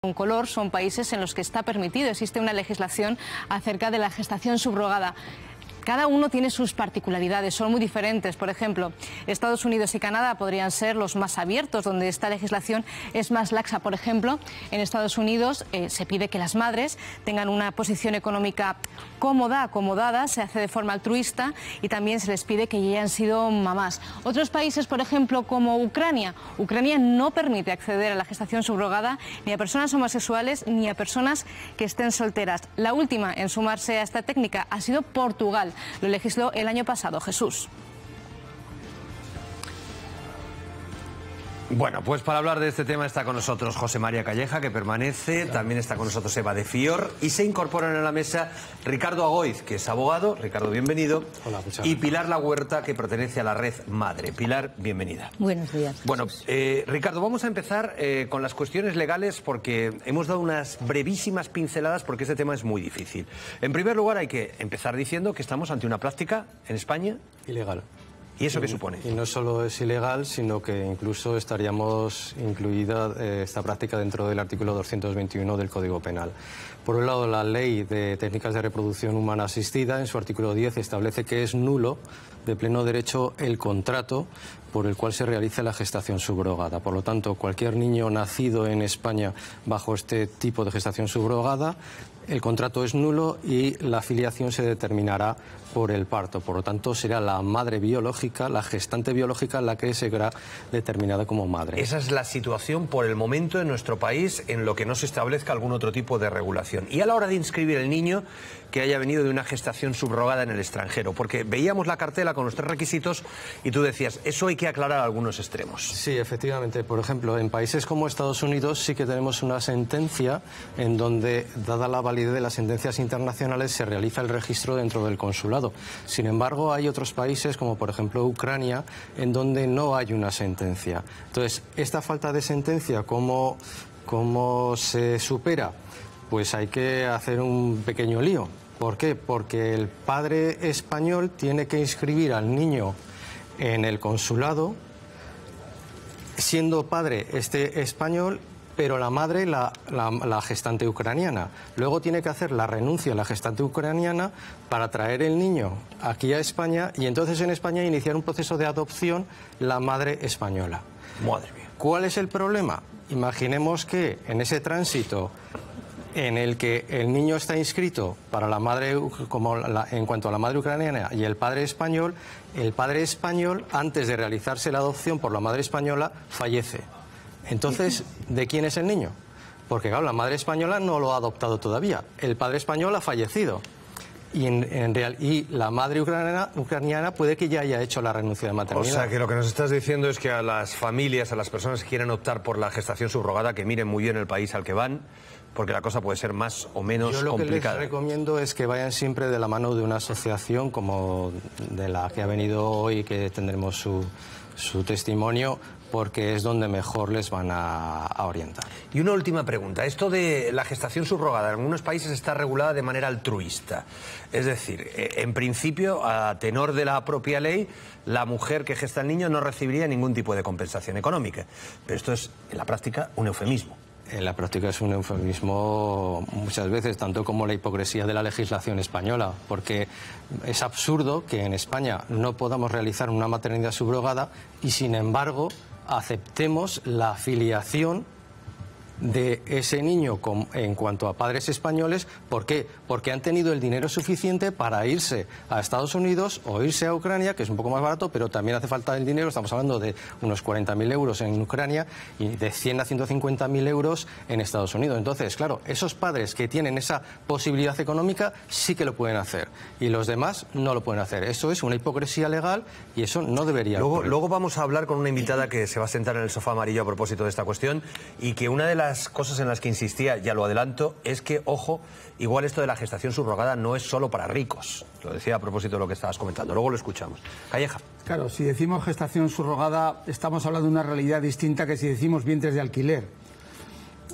con color son países en los que está permitido, existe una legislación acerca de la gestación subrogada. Cada uno tiene sus particularidades, son muy diferentes. Por ejemplo, Estados Unidos y Canadá podrían ser los más abiertos, donde esta legislación es más laxa. Por ejemplo, en Estados Unidos se pide que las madres tengan una posición económica cómoda, acomodada, se hace de forma altruista y también se les pide que ya hayan sido mamás. Otros países, por ejemplo, como Ucrania no permite acceder a la gestación subrogada ni a personas homosexuales ni a personas que estén solteras. La última en sumarse a esta técnica ha sido Portugal. Lo legisló el año pasado. Jesús. Bueno, pues para hablar de este tema está con nosotros José María Calleja, que permanece, también está con nosotros Eva de Fior y se incorporan a la mesa Ricardo Agoiz, que es abogado. Ricardo, bienvenido. Hola, muchas gracias. Y Pilar La Huerta, que pertenece a la Red Madre. Pilar, bienvenida. Buenos días. Bueno, Ricardo, vamos a empezar con las cuestiones legales porque hemos dado unas brevísimas pinceladas porque este tema es muy difícil. En primer lugar, hay que empezar diciendo que estamos ante una práctica en España ilegal. ¿Y eso qué supone? Y no solo es ilegal, sino que incluso estaríamos incluida esta práctica dentro del artículo 221 del Código Penal. Por un lado, la Ley de Técnicas de Reproducción Humana Asistida, en su artículo 10, establece que es nulo de pleno derecho el contrato por el cual se realiza la gestación subrogada. Por lo tanto, cualquier niño nacido en España bajo este tipo de gestación subrogada, el contrato es nulo y la filiación se determinará por el parto. Por lo tanto, será la madre biológica, la gestante biológica, la que será determinada como madre. Esa es la situación por el momento en nuestro país, en lo que no se establezca algún otro tipo de regulación. Y a la hora de inscribir el niño que haya venido de una gestación subrogada en el extranjero, porque veíamos la cartela con los 3 requisitos y tú decías, eso hay que aclarar algunos extremos. Sí, efectivamente. Por ejemplo, en países como Estados Unidos sí que tenemos una sentencia en donde, dada la validez de las sentencias internacionales, se realiza el registro dentro del consulado. Sin embargo, hay otros países, como por ejemplo Ucrania, en donde no hay una sentencia. Entonces, esta falta de sentencia, ¿cómo se supera? Pues hay que hacer un pequeño lío. ¿Por qué? Porque el padre español tiene que inscribir al niño en el consulado, siendo padre español, pero la madre la gestante ucraniana. Luego tiene que hacer la renuncia a la gestante ucraniana para traer el niño aquí a España y entonces en España iniciar un proceso de adopción la madre española. Madre mía. ¿Cuál es el problema? Imaginemos que en ese tránsito en el que el niño está inscrito para la madre, en cuanto a la madre ucraniana y el padre español, antes de realizarse la adopción por la madre española, fallece. Entonces, ¿de quién es el niño? Porque claro, la madre española no lo ha adoptado todavía, el padre español ha fallecido. Y la madre ucraniana puede que ya haya hecho la renuncia de maternidad. O sea, que lo que nos estás diciendo es que a las familias, a las personas que quieran optar por la gestación subrogada, que miren muy bien el país al que van, porque la cosa puede ser más o menos complicada. Yo lo que les recomiendo es que vayan siempre de la mano de una asociación como de la que ha venido hoy, que tendremos su testimonio, porque es donde mejor les van a orientar. Y una última pregunta. Esto de la gestación subrogada en algunos países está regulada de manera altruista. Es decir, en principio, a tenor de la propia ley, la mujer que gesta el niño no recibiría ningún tipo de compensación económica. Pero esto es, en la práctica, un eufemismo. En la práctica es un eufemismo muchas veces, tanto como la hipocresía de la legislación española, porque es absurdo que en España no podamos realizar una maternidad subrogada y, sin embargo, aceptemos la filiación de ese niño en cuanto a padres españoles. ¿Por qué? Porque han tenido el dinero suficiente para irse a Estados Unidos o irse a Ucrania, que es un poco más barato, pero también hace falta el dinero. Estamos hablando de unos 40.000 euros en Ucrania y de 100 a 150.000 euros en Estados Unidos. Entonces, claro, esos padres que tienen esa posibilidad económica sí que lo pueden hacer y los demás no lo pueden hacer. Eso es una hipocresía legal y eso no debería ocurrir. Luego vamos a hablar con una invitada que se va a sentar en el sofá amarillo a propósito de esta cuestión y que una de las cosas en las que insistía, ya lo adelanto, es que, ojo, igual esto de la gestación subrogada no es solo para ricos. Lo decía a propósito de lo que estabas comentando. Luego lo escuchamos. Calleja. Claro, si decimos gestación subrogada, estamos hablando de una realidad distinta que si decimos vientres de alquiler.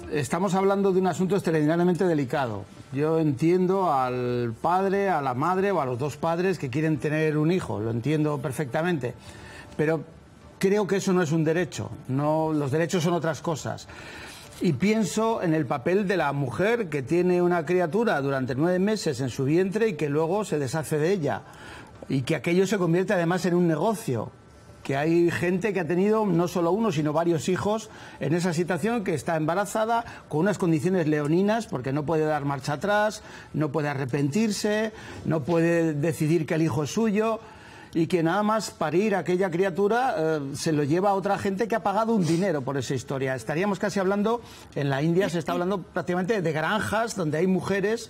Estamos hablando de un asunto extraordinariamente delicado. Yo entiendo al padre, a la madre o a los dos padres que quieren tener un hijo, lo entiendo perfectamente. Pero creo que eso no es un derecho. No, los derechos son otras cosas. Y pienso en el papel de la mujer que tiene una criatura durante 9 meses en su vientre y que luego se deshace de ella. Y que aquello se convierte además en un negocio. Que hay gente que ha tenido no solo uno, sino varios hijos en esa situación, que está embarazada con unas condiciones leoninas, porque no puede dar marcha atrás, no puede arrepentirse, no puede decidir que el hijo es suyo, y que nada más parir a aquella criatura se lo lleva a otra gente que ha pagado un dinero por esa historia. Estaríamos casi hablando, en la India se está hablando prácticamente de granjas donde hay mujeres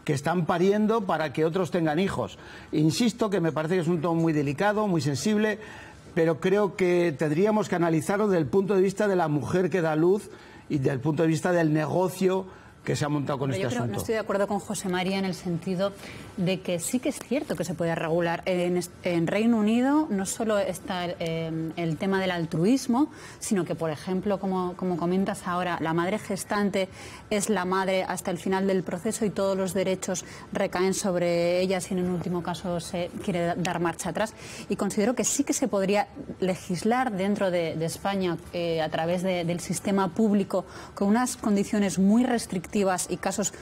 que están pariendo para que otros tengan hijos. Insisto que me parece que es un tono muy delicado, muy sensible, pero creo que tendríamos que analizarlo desde el punto de vista de la mujer que da luz y desde el punto de vista del negocio que se ha montado con este asunto. No estoy de acuerdo con José María en el sentido de que sí que es cierto que se puede regular. En Reino Unido no solo está el tema del altruismo, sino que, por ejemplo, como comentas ahora, la madre gestante es la madre hasta el final del proceso y todos los derechos recaen sobre ella si en un último caso se quiere dar marcha atrás. Y considero que sí que se podría legislar dentro de España a través del sistema público con unas condiciones muy restrictivas y casos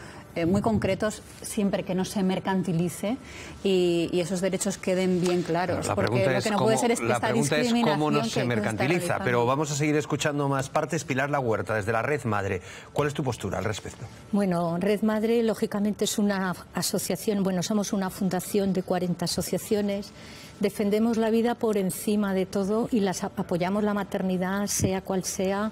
muy concretos, siempre que no se mercantilice y esos derechos queden bien claros. La pregunta es cómo no se mercantiliza, pero vamos a seguir escuchando más partes. Pilar La Huerta, desde la Red Madre, ¿cuál es tu postura al respecto? Bueno, Red Madre, lógicamente, es una asociación, somos una fundación de 40 asociaciones, defendemos la vida por encima de todo y apoyamos la maternidad, sea cual sea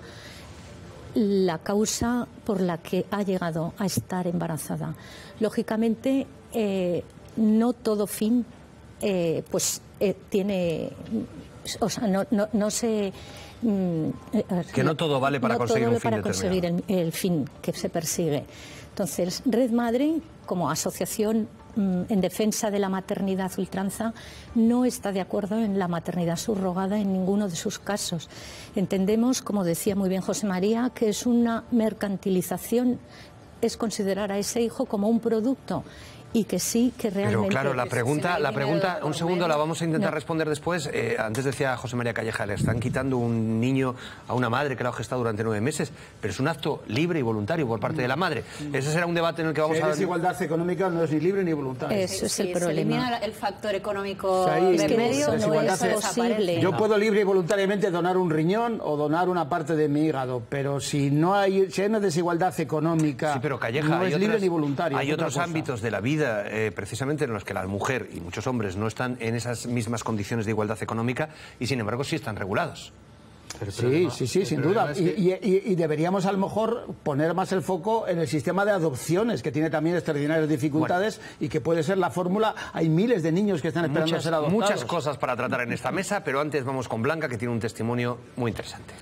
la causa por la que ha llegado a estar embarazada. Lógicamente, no todo fin tiene... O sea, no se... que no todo vale para conseguir un fin determinado. Conseguir el fin que se persigue. Entonces, Red Madre, como asociación en defensa de la maternidad a ultranza, no está de acuerdo en la maternidad subrogada en ninguno de sus casos. Entendemos, como decía muy bien José María, que es una mercantilización, es considerar a ese hijo como un producto. Y que sí, que realmente... Pero claro, la pregunta, un segundo, la vamos a intentar responder después. Antes decía José María Calleja, le están quitando un niño a una madre que lo ha gestado durante 9 meses, pero es un acto libre y voluntario por parte de la madre. Ese será un debate en el que vamos a... La desigualdad económica no es ni libre ni voluntaria. Eso es el problema. Se elimina el factor económico de medio, no es posible. Yo puedo libre y voluntariamente donar un riñón o donar una parte de mi hígado, pero si hay una desigualdad económica, sí, pero Calleja, no es libre ni voluntaria. Hay otros ámbitos de la vida precisamente en los que la mujer y muchos hombres no están en esas mismas condiciones de igualdad económica y sin embargo sí están regulados. Sí, sin duda. Y deberíamos a lo mejor poner más el foco en el sistema de adopciones, que tiene también extraordinarias dificultades y que puede ser la fórmula. Hay miles de niños que están esperando a ser adoptados. Muchas cosas para tratar en esta mesa, pero antes vamos con Blanca, que tiene un testimonio muy interesante.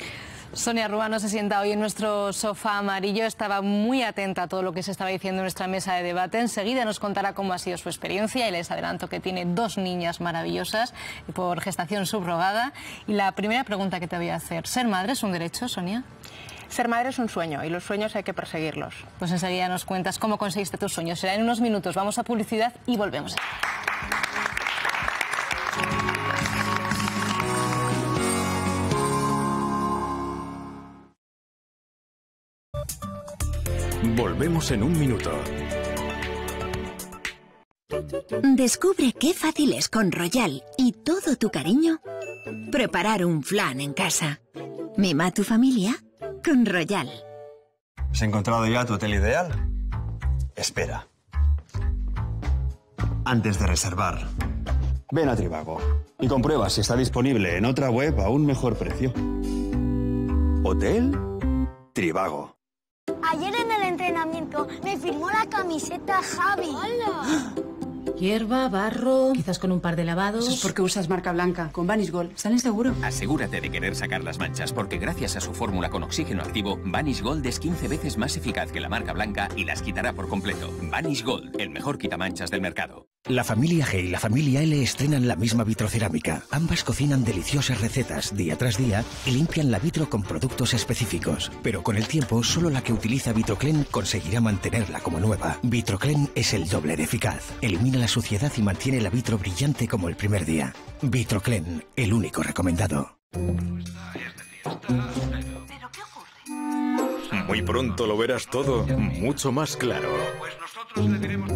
Sonia Ruano se sienta hoy en nuestro sofá amarillo. Estaba muy atenta a todo lo que se estaba diciendo en nuestra mesa de debate. Enseguida nos contará cómo ha sido su experiencia y les adelanto que tiene 2 niñas maravillosas por gestación subrogada. Y la primera pregunta que te voy a hacer, ¿ser madre es un derecho, Sonia? Ser madre es un sueño y los sueños hay que perseguirlos. Pues enseguida nos cuentas cómo conseguiste tus sueños. Será en unos minutos. Vamos a publicidad y volvemos. Volvemos en un minuto. Descubre qué fácil es con Royal y todo tu cariño preparar un flan en casa. Mima a tu familia con Royal. ¿Has encontrado ya tu hotel ideal? Espera. Antes de reservar, ven a Trivago y comprueba si está disponible en otra web a un mejor precio. Hotel Trivago. Ayer en el entrenamiento me firmó la camiseta Javi. ¡Hola! Hierba, barro, quizás con un par de lavados. Eso es porque usas marca blanca. Con Vanish Gold salen seguro. Asegúrate de querer sacar las manchas, porque gracias a su fórmula con oxígeno activo, Vanish Gold es 15 veces más eficaz que la marca blanca y las quitará por completo. Vanish Gold, el mejor quitamanchas del mercado. La familia G y la familia L estrenan la misma vitrocerámica. Ambas cocinan deliciosas recetas día tras día y limpian la vitro con productos específicos. Pero con el tiempo, solo la que utiliza Vitroclen conseguirá mantenerla como nueva. Vitroclen es el doble de eficaz. Elimina la suciedad y mantiene la vitro brillante como el primer día. Vitroclen, el único recomendado. Muy pronto lo verás todo mucho más claro. Pues nosotros le diremos...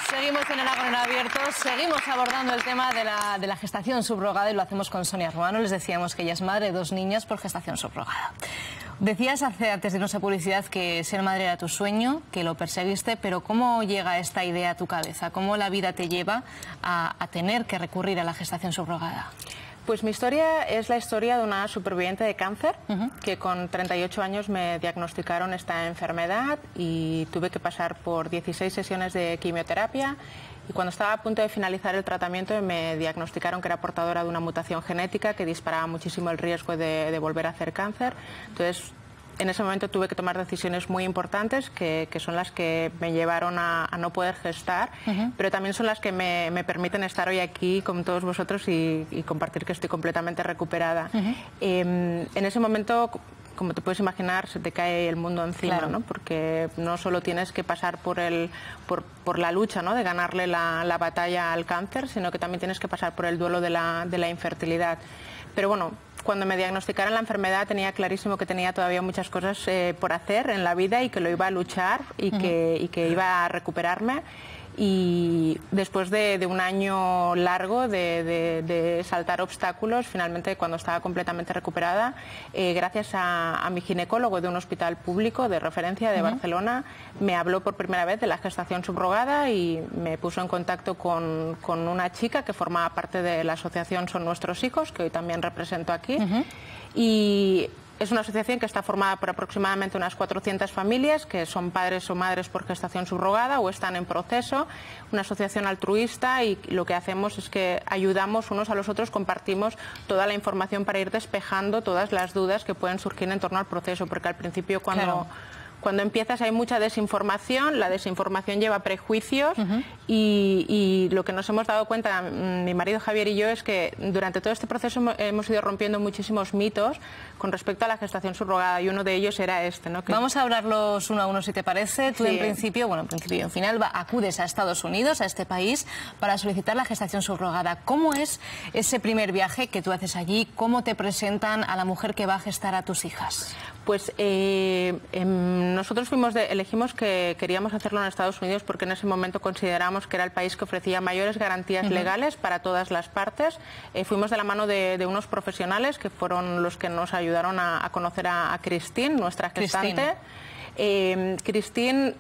Seguimos en el Ágora en Abierto, seguimos abordando el tema de la gestación subrogada y lo hacemos con Sonia Ruano. Les decíamos que ella es madre de 2 niñas por gestación subrogada. Decías antes de irnos a publicidad que ser madre era tu sueño, que lo perseguiste, pero ¿cómo llega esta idea a tu cabeza? ¿Cómo la vida te lleva a tener que recurrir a la gestación subrogada? Pues mi historia es la historia de una superviviente de cáncer que con 38 años me diagnosticaron esta enfermedad y tuve que pasar por 16 sesiones de quimioterapia y cuando estaba a punto de finalizar el tratamiento me diagnosticaron que era portadora de una mutación genética que disparaba muchísimo el riesgo de volver a hacer cáncer. Entonces, en ese momento tuve que tomar decisiones muy importantes que son las que me llevaron a no poder gestar, pero también son las que me permiten estar hoy aquí con todos vosotros y compartir que estoy completamente recuperada. En ese momento, como te puedes imaginar, se te cae el mundo encima, claro, ¿no? Porque no solo tienes que pasar por la lucha, ¿no?, de ganarle la batalla al cáncer, sino que también tienes que pasar por el duelo de la infertilidad. Pero bueno, cuando me diagnosticaron la enfermedad tenía clarísimo que tenía todavía muchas cosas por hacer en la vida y que lo iba a luchar y que iba a recuperarme. Y después de un año largo de saltar obstáculos, finalmente cuando estaba completamente recuperada, gracias a mi ginecólogo de un hospital público de referencia de Barcelona, me habló por primera vez de la gestación subrogada y me puso en contacto con una chica que formaba parte de la asociación Son Nuestros Hijos, que hoy también represento aquí. Y es una asociación que está formada por aproximadamente unas 400 familias que son padres o madres por gestación subrogada o están en proceso. Una asociación altruista y lo que hacemos es que ayudamos unos a los otros, compartimos toda la información para ir despejando todas las dudas que pueden surgir en torno al proceso, porque al principio cuando empiezas hay mucha desinformación, la desinformación lleva prejuicios y lo que nos hemos dado cuenta, mi marido Javier y yo, es que durante todo este proceso hemos ido rompiendo muchísimos mitos con respecto a la gestación subrogada y uno de ellos era este, ¿no? Vamos a hablarlos uno a uno si te parece. Tú en principio, en final acudes a Estados Unidos, a este país, para solicitar la gestación subrogada. ¿Cómo es ese primer viaje que tú haces allí? ¿Cómo te presentan a la mujer que va a gestar a tus hijas? Pues nosotros elegimos que queríamos hacerlo en Estados Unidos porque en ese momento consideramos que era el país que ofrecía mayores garantías legales para todas las partes. Fuimos de la mano de unos profesionales que fueron los que nos ayudaron a conocer a Christine, nuestra gestante. Christine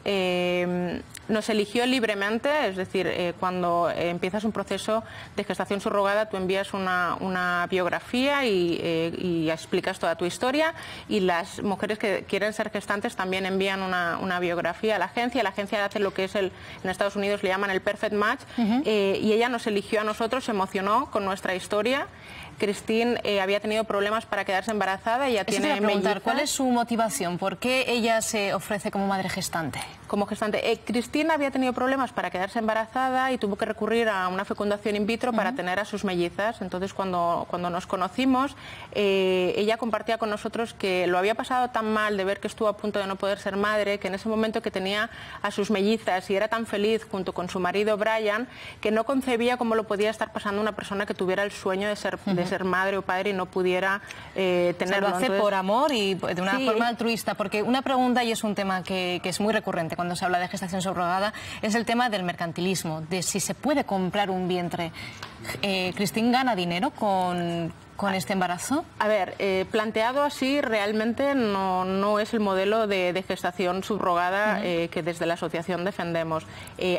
nos eligió libremente, es decir, cuando empiezas un proceso de gestación subrogada tú envías una biografía y explicas toda tu historia y las mujeres que quieren ser gestantes también envían una biografía a la agencia hace lo que es en Estados Unidos le llaman el perfect match y ella nos eligió a nosotros, se emocionó con nuestra historia. Christine había tenido problemas para quedarse embarazada y ya tiene mellizas. ¿Cuál es su motivación? ¿Por qué ella se ofrece como madre gestante? Como gestante. Christine había tenido problemas para quedarse embarazada y tuvo que recurrir a una fecundación in vitro para tener a sus mellizas. Entonces, cuando nos conocimos, ella compartía con nosotros que lo había pasado tan mal de ver que estuvo a punto de no poder ser madre, que en ese momento que tenía a sus mellizas y era tan feliz junto con su marido Brian, que no concebía cómo lo podía estar pasando una persona que tuviera el sueño de ser madre o padre y no pudiera tenerlo. Lo hace por amor y de una forma altruista, porque una pregunta, y es un tema que es muy recurrente cuando se habla de gestación subrogada, es el tema del mercantilismo, de si se puede comprar un vientre. ¿Christine gana dinero con este embarazo? A ver, planteado así realmente no es el modelo de gestación subrogada que desde la asociación defendemos.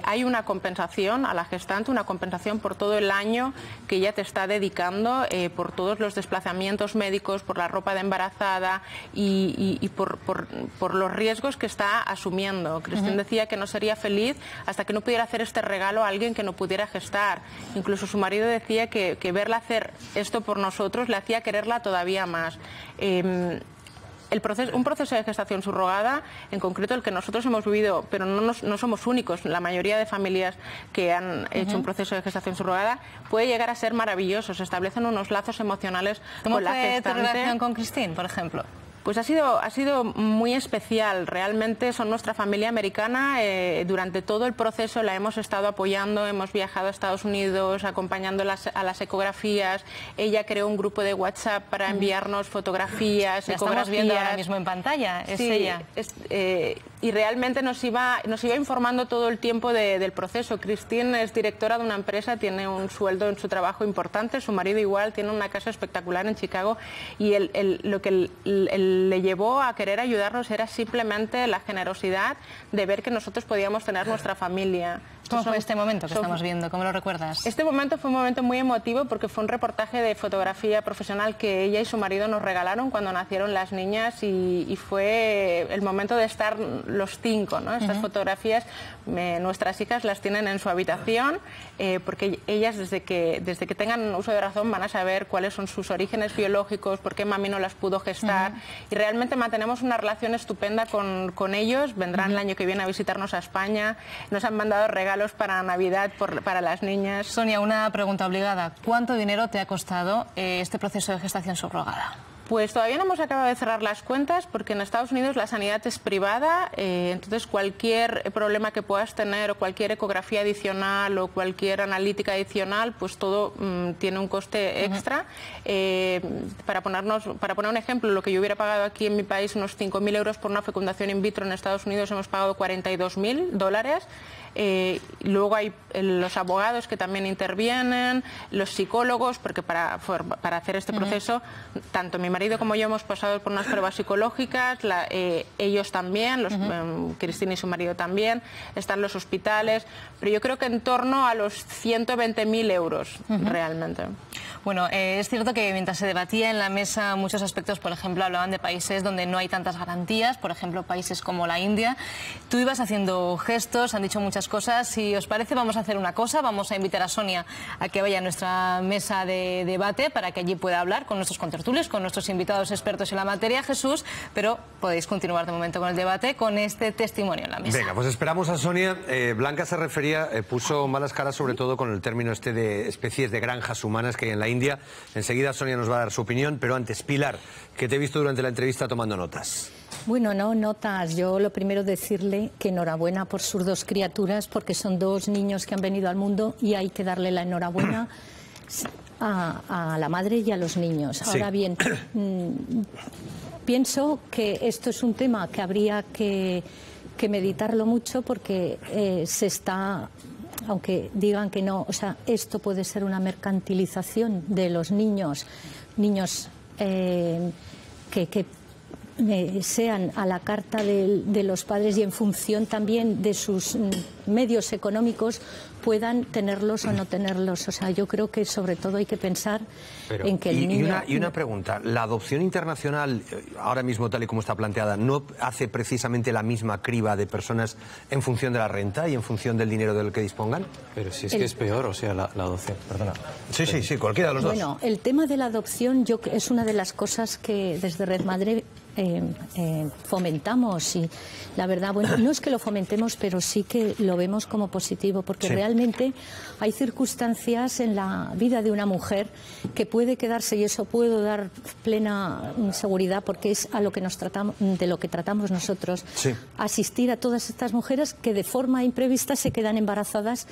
Hay una compensación a la gestante, una compensación por todo el año que ella te está dedicando, por todos los desplazamientos médicos, por la ropa de embarazada y por los riesgos que está asumiendo. Christine decía que no sería feliz hasta que no pudiera hacer este regalo a alguien que no pudiera gestar. Incluso su marido decía que verla hacer esto por nosotros le hacía quererla todavía más. Un proceso de gestación subrogada, en concreto el que nosotros hemos vivido, pero no somos únicos, la mayoría de familias que han hecho un proceso de gestación subrogada, puede llegar a ser maravilloso, se establecen unos lazos emocionales con la gestante. ¿Cómo fue tu relación con Christine, por ejemplo? Pues ha sido muy especial. Realmente son nuestra familia americana. Durante todo el proceso la hemos estado apoyando, hemos viajado a Estados Unidos acompañando a las ecografías. Ella creó un grupo de WhatsApp para enviarnos fotografías, la ecografías. Estamos viendo ahora mismo en pantalla, es ella. Y realmente nos iba informando todo el tiempo del proceso. Christine es directora de una empresa, tiene un sueldo en su trabajo importante, su marido igual, tiene una casa espectacular en Chicago, y lo que le llevó a querer ayudarnos era simplemente la generosidad de ver que nosotros podíamos tener nuestra familia. ¿Cómo fue este momento que estamos viendo? ¿Cómo lo recuerdas? Este momento fue un momento muy emotivo porque fue un reportaje de fotografía profesional que ella y su marido nos regalaron cuando nacieron las niñas, y fue el momento de estar los 5, ¿no? Estas fotografías nuestras hijas las tienen en su habitación, porque ellas desde que tengan uso de razón van a saber cuáles son sus orígenes biológicos, por qué mami no las pudo gestar, y realmente mantenemos una relación estupenda con ellos. Vendrán el año que viene a visitarnos a España, nos han mandado regalos para Navidad para las niñas. Sonia, una pregunta obligada. ¿Cuánto dinero te ha costado este proceso de gestación subrogada? Pues todavía no hemos acabado de cerrar las cuentas porque en Estados Unidos la sanidad es privada, entonces cualquier problema que puedas tener o cualquier ecografía adicional o cualquier analítica adicional, pues todo tiene un coste extra. Para poner un ejemplo, lo que yo hubiera pagado aquí en mi país, unos 5.000 euros por una fecundación in vitro, en Estados Unidos hemos pagado $42.000. Luego hay los abogados que también intervienen, los psicólogos, porque para hacer este proceso, tanto mi marido como yo hemos pasado por unas pruebas psicológicas, ellos también, Cristina y su marido también, están los hospitales, pero yo creo que en torno a los 120.000 euros realmente. Bueno, es cierto que mientras se debatía en la mesa muchos aspectos, por ejemplo, hablaban de países donde no hay tantas garantías, por ejemplo, países como la India. Tú ibas haciendo gestos, han dicho muchas cosas. Si os parece, vamos a hacer una cosa, vamos a invitar a Sonia a que vaya a nuestra mesa de debate para que allí pueda hablar con nuestros contertulios, con nuestros invitados expertos en la materia, Jesús, pero podéis continuar de momento con el debate, con este testimonio en la mesa. Venga, pues esperamos a Sonia. Blanca se refería, puso malas caras sobre todo con el término este de especies de granjas humanas que hay en la India. Enseguida Sonia nos va a dar su opinión, pero antes, Pilar, que te he visto durante la entrevista tomando notas. Bueno, no notas. Yo lo primero decirle que enhorabuena por sus 2 criaturas, porque son 2 niños que han venido al mundo y hay que darle la enhorabuena a la madre y a los niños. Sí. Ahora bien, pienso que esto es un tema que habría que meditarlo mucho porque se está... Aunque digan que no, o sea, esto puede ser una mercantilización de los niños que sean a la carta de los padres y en función también de sus medios económicos puedan tenerlos o no tenerlos. O sea, yo creo que sobre todo hay que pensar en que el niño... Y una pregunta, ¿la adopción internacional, ahora mismo tal y como está planteada, no hace precisamente la misma criba de personas en función de la renta y en función del dinero del que dispongan? Pero si es que es peor, o sea, la adopción, perdona. Sí, cualquiera de los dos. Bueno, el tema de la adopción es una de las cosas que desde Red Madre fomentamos, y la verdad, bueno, no es que lo fomentemos, pero sí que lo vemos como positivo, porque realmente hay circunstancias en la vida de una mujer que puede quedarse, y eso puedo dar plena seguridad porque es a lo que de lo que tratamos nosotros, asistir a todas estas mujeres que de forma imprevista se quedan embarazadas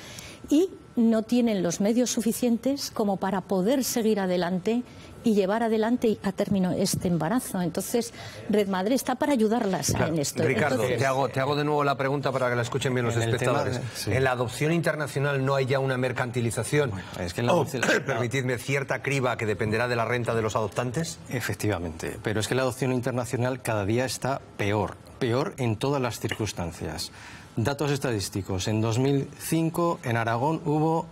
y no tienen los medios suficientes como para poder seguir adelante y llevar adelante a término este embarazo. Entonces, Red Madre está para ayudarlas en esto. Ricardo, te hago de nuevo la pregunta para que la escuchen bien los espectadores. ¿En la adopción internacional no hay ya una mercantilización? Bueno, es que permitidme, cierta criba que dependerá de la renta de los adoptantes. Efectivamente, pero es que la adopción internacional cada día está peor en todas las circunstancias. Datos estadísticos. En 2005 en Aragón hubo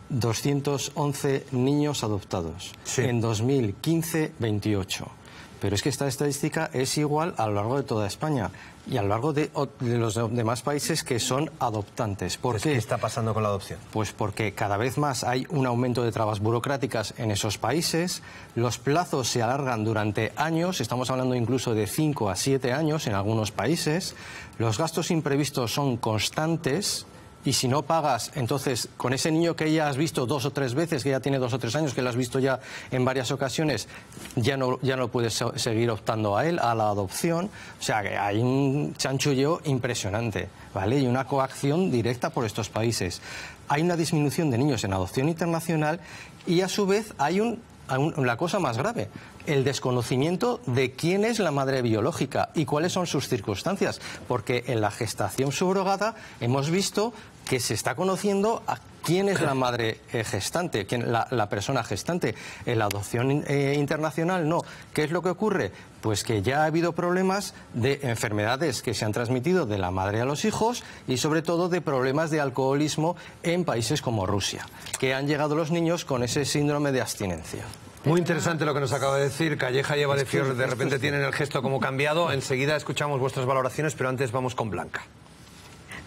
211 niños adoptados. En 2015, 28. Pero es que esta estadística es igual a lo largo de toda España y a lo largo de los demás países que son adoptantes. ¿Por qué? ¿Qué está pasando con la adopción? Pues porque cada vez más hay un aumento de trabas burocráticas en esos países, los plazos se alargan durante años, estamos hablando incluso de 5 a 7 años en algunos países, los gastos imprevistos son constantes y si no pagas, entonces con ese niño que ya has visto 2 o 3 veces, que ya tiene 2 o 3 años, que lo has visto ya en varias ocasiones, ya no puedes seguir optando a él, a la adopción. O sea que hay un chanchulleo impresionante, ¿vale? Y una coacción directa por estos países. Hay una disminución de niños en adopción internacional y a su vez hay la cosa más grave, el desconocimiento de quién es la madre biológica y cuáles son sus circunstancias, porque en la gestación subrogada hemos visto que se está conociendo a quién es la madre gestante, la persona gestante. En la adopción internacional no. ¿Qué es lo que ocurre? Pues que ya ha habido problemas de enfermedades que se han transmitido de la madre a los hijos y sobre todo de problemas de alcoholismo en países como Rusia, que han llegado los niños con ese síndrome de abstinencia. Muy interesante lo que nos acaba de decir Calleja y Eva de Fior. De repente tienen el gesto como cambiado. Enseguida escuchamos vuestras valoraciones, pero antes vamos con Blanca.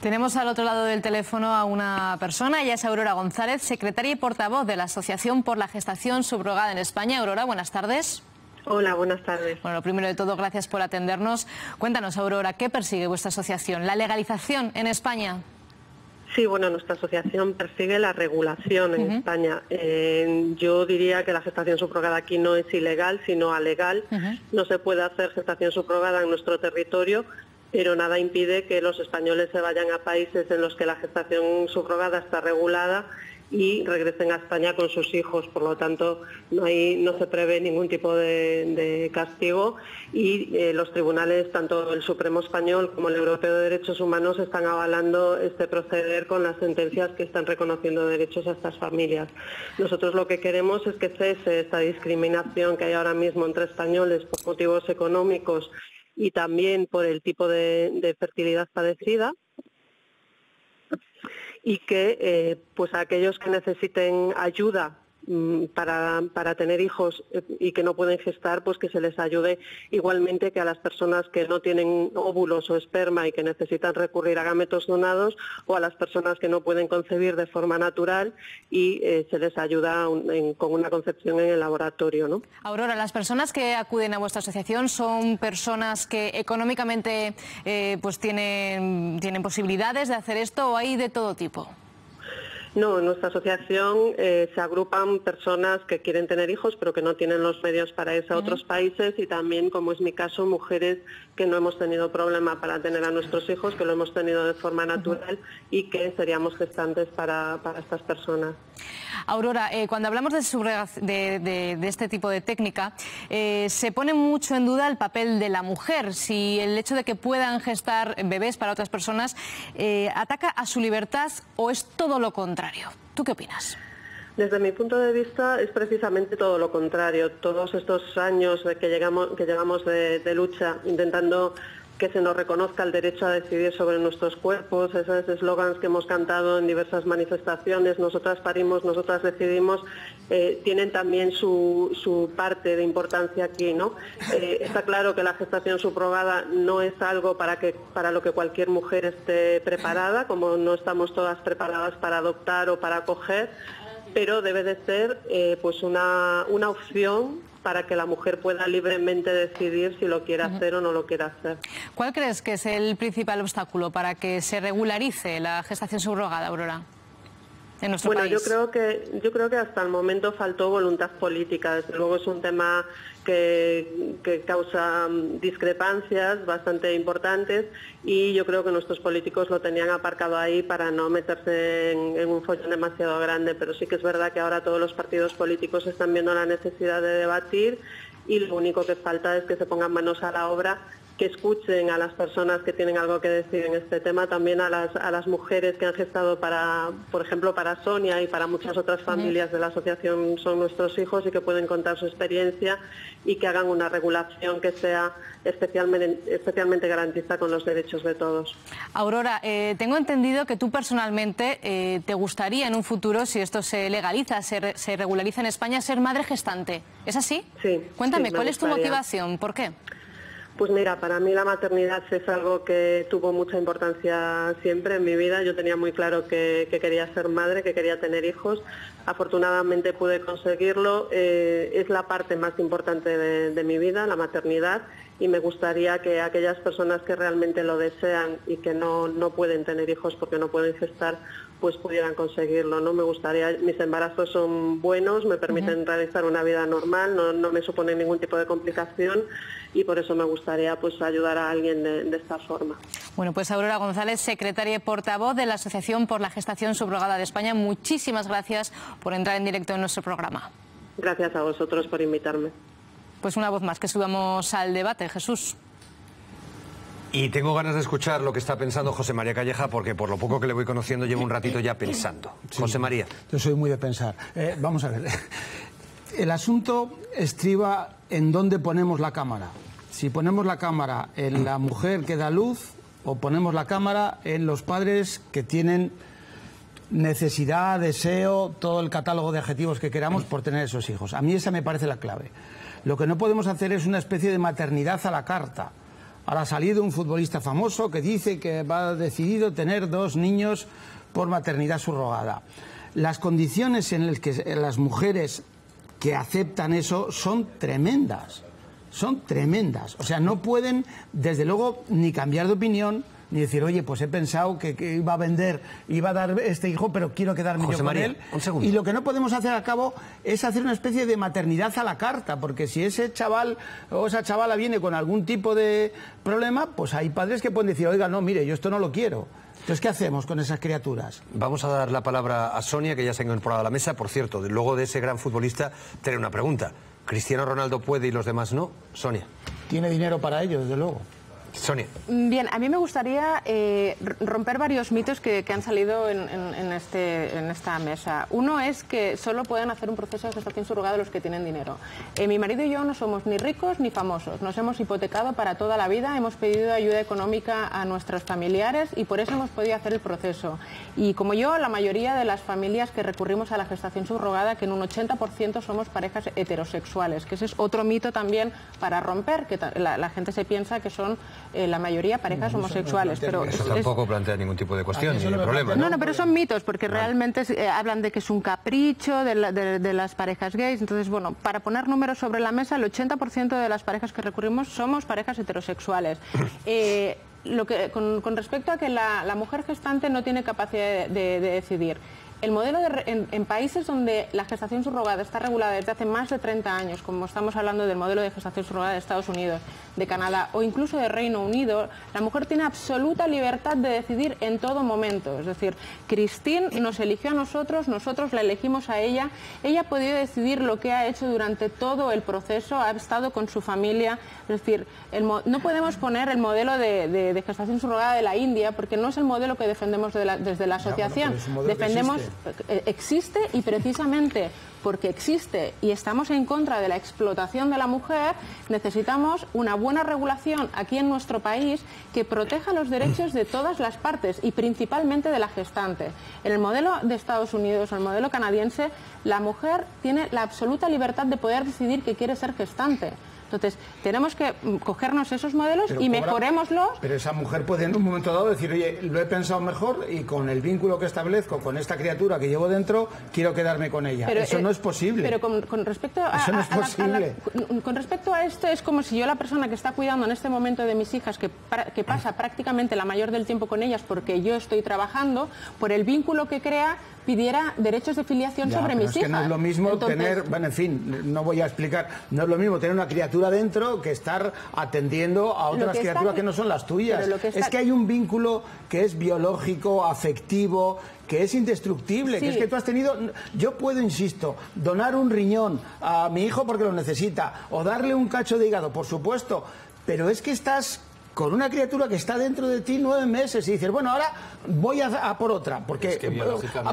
Tenemos al otro lado del teléfono a una persona, ella es Aurora González, secretaria y portavoz de la Asociación por la Gestación Subrogada en España. Aurora, buenas tardes. Hola, buenas tardes. Bueno, lo primero de todo, gracias por atendernos. Cuéntanos, Aurora, ¿qué persigue vuestra asociación? ¿La legalización en España? Sí, bueno, nuestra asociación persigue la regulación en España. Yo diría que la gestación subrogada aquí no es ilegal, sino alegal. No se puede hacer gestación subrogada en nuestro territorio, pero nada impide que los españoles se vayan a países en los que la gestación subrogada está regulada y regresen a España con sus hijos. Por lo tanto, no se prevé ningún tipo de castigo y los tribunales, tanto el Supremo Español como el Europeo de Derechos Humanos, están avalando este proceder con las sentencias que están reconociendo derechos a estas familias. Nosotros lo que queremos es que cese esta discriminación que hay ahora mismo entre españoles por motivos económicos y también por el tipo de fertilidad padecida, y que pues a aquellos que necesiten ayuda para tener hijos y que no pueden gestar, pues que se les ayude igualmente que a las personas que no tienen óvulos o esperma y que necesitan recurrir a gametos donados, o a las personas que no pueden concebir de forma natural y se les ayuda con una concepción en el laboratorio, ¿no? Aurora, las personas que acuden a vuestra asociación son personas que económicamente pues tienen posibilidades de hacer esto, ¿o hay de todo tipo? No, en nuestra asociación se agrupan personas que quieren tener hijos pero que no tienen los medios para irse a otros países, y también, como es mi caso, mujeres que no hemos tenido problema para tener a nuestros hijos, que lo hemos tenido de forma natural y que seríamos gestantes para estas personas. Aurora, cuando hablamos de este tipo de técnica, se pone mucho en duda el papel de la mujer. Si el hecho de que puedan gestar bebés para otras personas ataca a su libertad, o es todo lo contrario. ¿Tú qué opinas? Desde mi punto de vista es precisamente todo lo contrario. Todos estos años que llevamos de lucha intentando que se nos reconozca el derecho a decidir sobre nuestros cuerpos, esos eslogans que hemos cantado en diversas manifestaciones, nosotras parimos, nosotras decidimos, tienen también su parte de importancia aquí, ¿no? Está claro que la gestación subrogada no es algo para lo que cualquier mujer esté preparada, como no estamos todas preparadas para adoptar o para acoger, pero debe de ser pues una opción para que la mujer pueda libremente decidir si lo quiere hacer o no lo quiere hacer. ¿Cuál crees que es el principal obstáculo para que se regularice la gestación subrogada, Aurora, en nuestro país? Yo creo que hasta el momento faltó voluntad política. Desde luego es un tema que causa discrepancias bastante importantes, y yo creo que nuestros políticos lo tenían aparcado ahí para no meterse en un follón demasiado grande, pero sí que es verdad que ahora todos los partidos políticos están viendo la necesidad de debatir, y lo único que falta es que se pongan manos a la obra, que escuchen a las personas que tienen algo que decir en este tema, también a las mujeres que han gestado por ejemplo, para Sonia y para muchas otras familias de la asociación Son Nuestros Hijos, y que pueden contar su experiencia, y que hagan una regulación que sea especialmente garantista con los derechos de todos. Aurora, tengo entendido que tú personalmente te gustaría en un futuro, si esto se legaliza, se regulariza en España, ser madre gestante. ¿Es así? Sí. Cuéntame, sí, ¿cuál es tu motivación? ¿Por qué? Pues mira, para mí la maternidad es algo que tuvo mucha importancia siempre en mi vida. Yo tenía muy claro que quería ser madre, que quería tener hijos. Afortunadamente pude conseguirlo. Es la parte más importante de mi vida, la maternidad, y me gustaría que aquellas personas que realmente lo desean y que no pueden tener hijos porque no pueden gestar, pues pudieran conseguirlo, ¿no? Me gustaría, mis embarazos son buenos, me permiten realizar una vida normal, no me suponen ningún tipo de complicación, y por eso me gustaría pues ayudar a alguien de esta forma. Bueno, pues Aurora González, secretaria y portavoz de la Asociación por la Gestación Subrogada de España, muchísimas gracias por entrar en directo en nuestro programa. Gracias a vosotros por invitarme. Pues una voz más que subamos al debate, Jesús. Y tengo ganas de escuchar lo que está pensando José María Calleja, porque por lo poco que le voy conociendo llevo un ratito ya pensando. Sí, José María. Yo soy muy de pensar. Vamos a ver. El asunto estriba en dónde ponemos la cámara. Si ponemos la cámara en la mujer que da luz o ponemos la cámara en los padres que tienen necesidad, deseo, todo el catálogo de adjetivos que queramos por tener esos hijos. A mí esa me parece la clave. Lo que no podemos hacer es una especie de maternidad a la carta. Ahora ha salido un futbolista famoso que dice que va decidido tener 2 niños por maternidad subrogada. Las condiciones en las que las mujeres que aceptan eso son tremendas. Son tremendas. O sea, no pueden, desde luego, ni cambiar de opinión, ni decir, oye, pues he pensado que iba a vender, iba a dar este hijo, pero quiero quedarme José yo María, con él. un segundo. Y lo que no podemos hacer a cabo es hacer una especie de maternidad a la carta, porque si ese chaval o esa chavala viene con algún tipo de problema, pues hay padres que pueden decir, oiga, no, mire, yo esto no lo quiero. Entonces, ¿qué hacemos con esas criaturas? Vamos a dar la palabra a Sonia, que ya se ha incorporado a la mesa. Por cierto, luego de ese gran futbolista, tener una pregunta. ¿Cristiano Ronaldo puede y los demás no? Sonia. Tiene dinero para ello, desde luego. Sonia. Bien, a mí me gustaría romper varios mitos que han salido en esta mesa. Uno es que solo pueden hacer un proceso de gestación subrogada los que tienen dinero. Mi marido y yo no somos ni ricos ni famosos. Nos hemos hipotecado para toda la vida, hemos pedido ayuda económica a nuestros familiares y por eso hemos podido hacer el proceso. Y como yo, la mayoría de las familias que recurrimos a la gestación subrogada, que en un 80% somos parejas heterosexuales, que ese es otro mito también para romper, que la gente se piensa que son la mayoría parejas homosexuales, pero eso tampoco plantea ningún tipo de cuestión ni problema. No, pero son mitos, porque realmente hablan de que es un capricho de las parejas gays. Entonces, bueno, para poner números sobre la mesa, el 80% de las parejas que recurrimos somos parejas heterosexuales. Con respecto a que la mujer gestante no tiene capacidad de decidir, el modelo en países donde la gestación subrogada está regulada desde hace más de 30 años, como estamos hablando del modelo de gestación subrogada de Estados Unidos, de Canadá o incluso de Reino Unido, la mujer tiene absoluta libertad de decidir en todo momento. Es decir, Christine nos eligió a nosotros la elegimos a ella. Ella ha podido decidir lo que ha hecho durante todo el proceso, ha estado con su familia. Es decir, no podemos poner el modelo de gestación subrogada de la India, porque no es el modelo que defendemos desde la asociación. Defendemos existe y precisamente porque existe y estamos en contra de la explotación de la mujer, necesitamos una buena regulación aquí en nuestro país que proteja los derechos de todas las partes y principalmente de la gestante. En el modelo de Estados Unidos, en el modelo canadiense, la mujer tiene la absoluta libertad de poder decidir que quiere ser gestante. Entonces, tenemos que cogernos esos modelos y mejorémoslos. Pero esa mujer puede en un momento dado decir, oye, lo he pensado mejor y con el vínculo que establezco con esta criatura que llevo dentro, quiero quedarme con ella. Pero, eso no es posible. Pero con respecto a, eso no es posible. Con respecto a esto, es como si yo, la persona que está cuidando en este momento de mis hijas, que pasa prácticamente la mayor del tiempo con ellas porque yo estoy trabajando, por el vínculo que crea, pidiera derechos de filiación sobre mis hijas. Es que no es lo mismo tener, bueno, en fin, no voy a explicar, no es lo mismo tener una criatura dentro que estar atendiendo a otras criaturas que no son las tuyas. Es que hay un vínculo que es biológico, afectivo, que es indestructible, que es que tú has tenido... Yo puedo, insisto, donar un riñón a mi hijo porque lo necesita, o darle un cacho de hígado, por supuesto, pero es que estás con una criatura que está dentro de ti 9 meses y dices, bueno, ahora voy a por otra, porque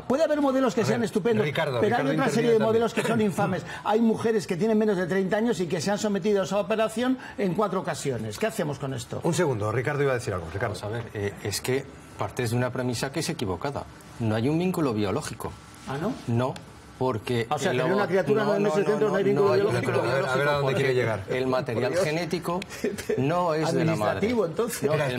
puede haber modelos que sean estupendos, pero hay otra serie de modelos que son infames. Hay mujeres que tienen menos de 30 años y que se han sometido a esa operación en 4 ocasiones. ¿Qué hacemos con esto? Un segundo, Ricardo iba a decir algo. Ricardo, a ver, es que partes de una premisa que es equivocada. No hay un vínculo biológico. ¿Ah, no? No. porque... O sea, tener una criatura 9 meses dentro no hay vínculo biológico. A ver a dónde quiere llegar. El material genético no es de la madre. Entonces. No, el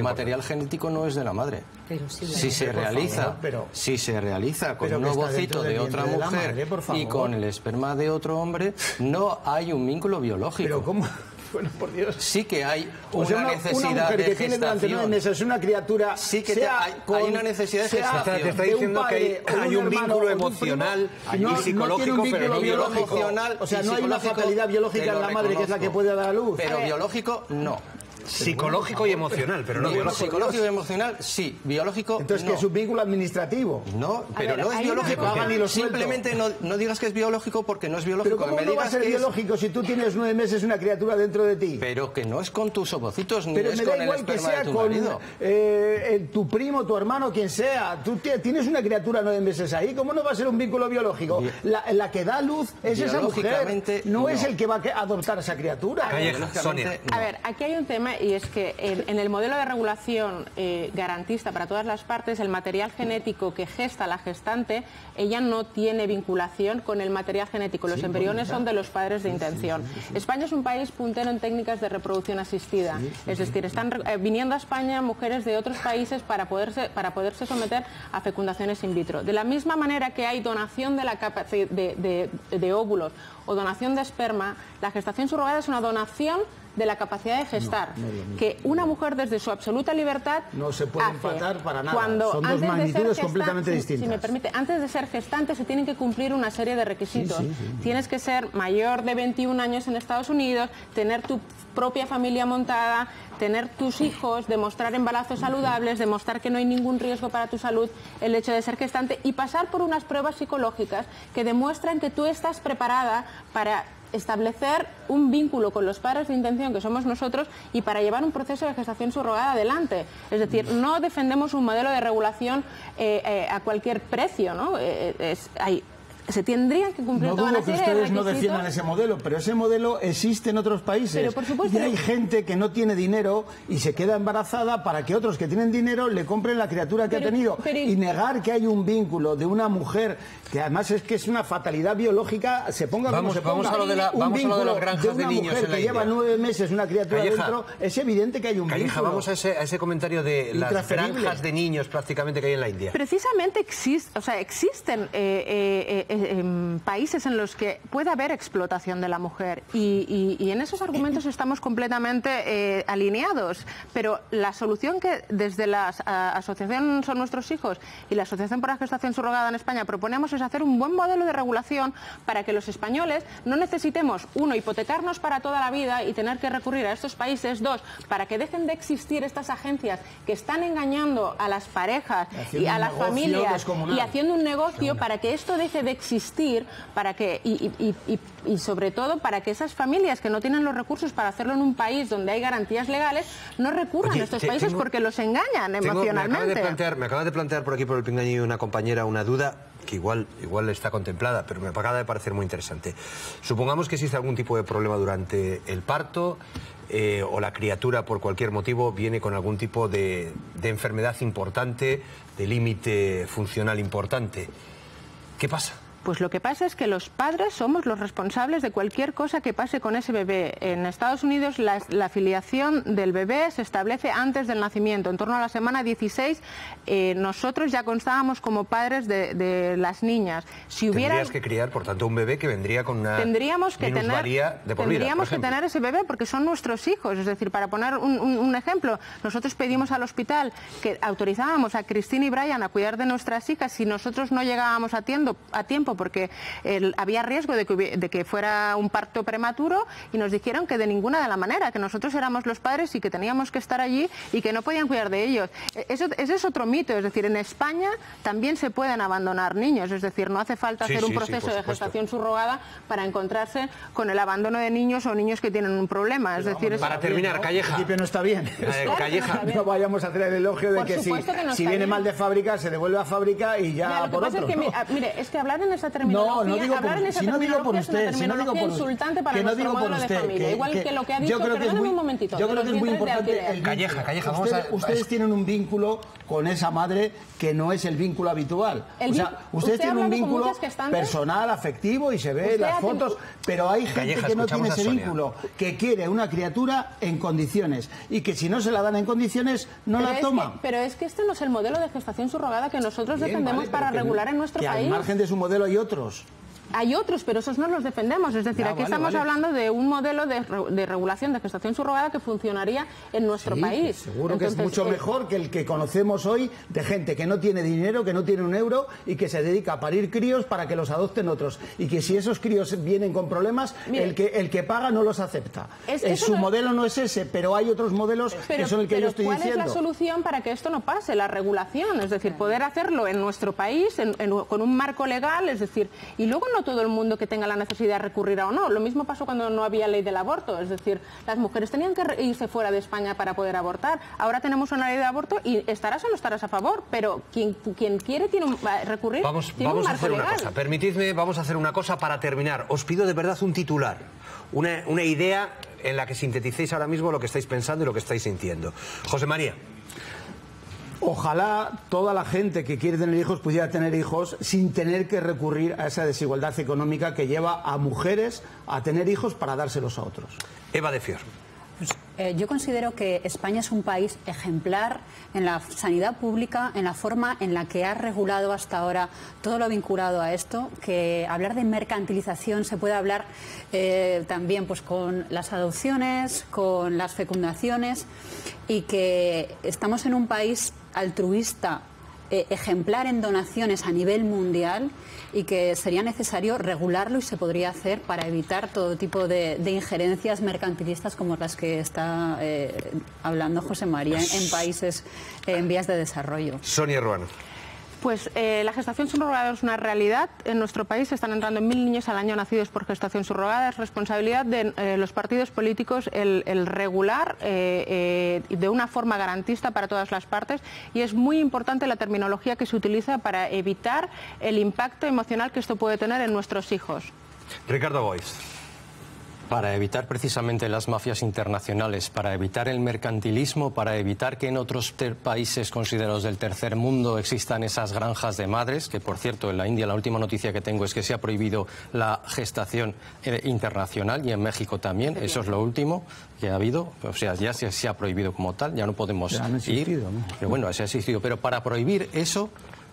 material genético no es de la madre. Pero sí, si se realiza con un ovocito de otra mujer y con el esperma de otro hombre, no hay un vínculo biológico. ¿Pero cómo? Bueno, por Dios. Sí que hay una necesidad una mujer de que tiene durante 9 meses una criatura. Sí que hay una necesidad de gestación. Te está diciendo que hay un vínculo emocional y psicológico, pero no biológico. O sea, no hay una fatalidad biológica en la madre que es la que puede dar a luz. Pero biológico, no. Psicológico y emocional, pero no biológico. Psicológico y emocional, sí. Biológico, entonces, no. ¿que es un vínculo administrativo? No, pero no es biológico. Simplemente no digas que es biológico porque no es biológico. ¿Pero cómo no va a ser biológico si tú tienes 9 meses una criatura dentro de ti? Pero que no es con tus ovocitos ni es con el esperma de tu marido. Tu primo, tu hermano, quien sea. Tú tienes una criatura 9 meses ahí. ¿Cómo no va a ser un vínculo biológico? La que da luz es esa mujer. No es el que va a adoptar a esa criatura. Sonia. A ver, aquí hay un tema y es que en el modelo de regulación garantista para todas las partes, el material genético que gesta la gestante, ella no tiene vinculación con el material genético. Los embriones son de los padres de intención. España es un país puntero en técnicas de reproducción asistida. Es decir, están viniendo a España mujeres de otros países para poderse someter a fecundaciones in vitro. De la misma manera que hay donación de óvulos o donación de esperma, la gestación subrogada es una donación de la capacidad de gestar, que una mujer desde su absoluta libertad no se puede empatar para nada. Cuando son dos magnitudes completamente distintas. Si me permite, antes de ser gestante se tienen que cumplir una serie de requisitos. Tienes que ser mayor de 21 años en Estados Unidos, tener tu propia familia montada, tener tus hijos, demostrar embarazos saludables, demostrar que no hay ningún riesgo para tu salud, el hecho de ser gestante y pasar por unas pruebas psicológicas que demuestran que tú estás preparada para establecer un vínculo con los padres de intención, que somos nosotros, y para llevar un proceso de gestación subrogada adelante. Es decir, no defendemos un modelo de regulación a cualquier precio, ¿no? Se tendrían que cumplir toda una serie de requisitos. No dudo que ustedes no defiendan ese modelo, pero ese modelo existe en otros países. Pero por supuesto, y hay gente que no tiene dinero y se queda embarazada para que otros que tienen dinero le compren la criatura que ha tenido. Y negar que hay un vínculo de una mujer, que además es que es una fatalidad biológica, se ponga como se ponga. Vamos a lo de las granjas de niños en la que lleva 9 meses una criatura dentro, es evidente que hay un vínculo. Vamos a ese comentario de las granjas de niños prácticamente que hay en la India. Precisamente existen países en los que puede haber explotación de la mujer y en esos argumentos estamos completamente alineados, pero la solución que desde la Asociación Son Nuestros Hijos y la Asociación por la Gestación Subrogada en España proponemos es hacer un buen modelo de regulación para que los españoles no necesitemos, uno, hipotecarnos para toda la vida y tener que recurrir a estos países, dos, para que dejen de existir estas agencias que están engañando a las parejas y a las familias y haciendo un negocio para que esto deje de existir, para que y sobre todo para que esas familias que no tienen los recursos para hacerlo en un país donde hay garantías legales no recurran a estos países porque los engañan emocionalmente. Me acaba de plantear por aquí por el pinganillo una compañera una duda que igual está contemplada, pero me acaba de parecer muy interesante. Supongamos que existe algún tipo de problema durante el parto o la criatura por cualquier motivo viene con algún tipo de enfermedad importante, de límite funcional importante. ¿Qué pasa? Pues lo que pasa es que los padres somos los responsables de cualquier cosa que pase con ese bebé. En Estados Unidos la filiación del bebé se establece antes del nacimiento, en torno a la semana 16. Nosotros ya constábamos como padres de las niñas. Tendrías que criar, por tanto, un bebé que vendría con una minusvalía de por vida. Tendríamos que tener ese bebé porque son nuestros hijos. Es decir, para poner un ejemplo, nosotros pedimos al hospital que autorizábamos a Cristina y Brian a cuidar de nuestras hijas si nosotros no llegábamos a tiempo porque había riesgo de que fuera un parto prematuro y nos dijeron que de ninguna de la manera, que nosotros éramos los padres y que teníamos que estar allí y que no podían cuidar de ellos. Ese es otro mito, es decir, en España también se pueden abandonar niños, es decir, no hace falta hacer un proceso de gestación subrogada para encontrarse con el abandono de niños o niños que tienen un problema. Es decir, para terminar, Calleja. En principio no está bien. Calleja. No vayamos a hacer el elogio de que si viene mal de fábrica se devuelve a fábrica y ya por otro. Mire, es que hablar en esa terminología, no digo hablar en esa terminología es una terminología insultante para nuestro modelo de familia. Igual que lo que ha dicho, perdóname un momentito. Yo creo que es muy importante. Calleja, ustedes tienen un vínculo con esa madre que no es el vínculo habitual. O sea, ustedes tienen un vínculo personal, afectivo, y se ve las fotos, pero hay gente que no tiene ese vínculo, que quiere una criatura en condiciones, y que si no se la dan en condiciones, no la toma. Pero es que este no es el modelo de gestación subrogada que nosotros defendemos para regular en nuestro país. Al margen de su modelo hay otros. Hay otros, pero esos no los defendemos. Es decir, aquí estamos hablando de un modelo de regulación de gestación subrogada que funcionaría en nuestro país. Seguro que es mucho mejor que el que conocemos hoy, de gente que no tiene dinero, que no tiene un euro y que se dedica a parir críos para que los adopten otros. Y que si esos críos vienen con problemas, el que paga no los acepta. Su modelo no es ese, pero hay otros modelos que son el que yo estoy diciendo. ¿Cuál es la solución para que esto no pase? La regulación, es decir, poder hacerlo en nuestro país, con un marco legal, es decir, y luego no todo el mundo que tenga la necesidad recurrirá o no. Lo mismo pasó cuando no había ley del aborto, es decir, las mujeres tenían que irse fuera de España para poder abortar. Ahora tenemos una ley de aborto y estarás o no estarás a favor, pero quien quiere recurrir tiene un marco legal. Permitidme, vamos a hacer una cosa para terminar. Os pido de verdad un titular, una idea en la que sinteticéis ahora mismo lo que estáis pensando y lo que estáis sintiendo. José María. Ojalá toda la gente que quiere tener hijos pudiera tener hijos sin tener que recurrir a esa desigualdad económica que lleva a mujeres a tener hijos para dárselos a otros. Eva de Fior. Yo considero que España es un país ejemplar en la sanidad pública, en la forma en la que ha regulado hasta ahora todo lo vinculado a esto, que hablar de mercantilización se puede hablar también pues con las adopciones, con las fecundaciones, y que estamos en un país altruista, ejemplar en donaciones a nivel mundial, y que sería necesario regularlo y se podría hacer para evitar todo tipo de injerencias mercantilistas como las que está hablando José María en países en vías de desarrollo. Sonia Ruano. Pues la gestación subrogada es una realidad. En nuestro país están entrando 1.000 niños al año nacidos por gestación subrogada. Es responsabilidad de los partidos políticos el regular de una forma garantista para todas las partes, y es muy importante la terminología que se utiliza para evitar el impacto emocional que esto puede tener en nuestros hijos. Ricardo Boix. Para evitar precisamente las mafias internacionales, para evitar el mercantilismo, para evitar que en otros países considerados del tercer mundo existan esas granjas de madres, que por cierto en la India la última noticia que tengo es que se ha prohibido la gestación internacional, y en México también, eso es lo último que ha habido, o sea, ya se ha prohibido como tal, ya no podemos ir, ¿no? Pero bueno, se ha existido, pero para prohibir eso,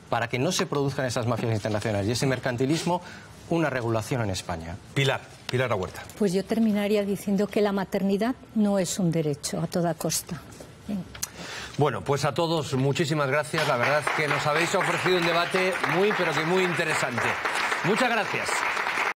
para que no se produzcan esas mafias internacionales y ese mercantilismo, una regulación en España. Pilar Huerta. Pues yo terminaría diciendo que la maternidad no es un derecho a toda costa. Bien. Bueno, pues a todos muchísimas gracias. La verdad es que nos habéis ofrecido un debate muy, pero que muy interesante. Muchas gracias.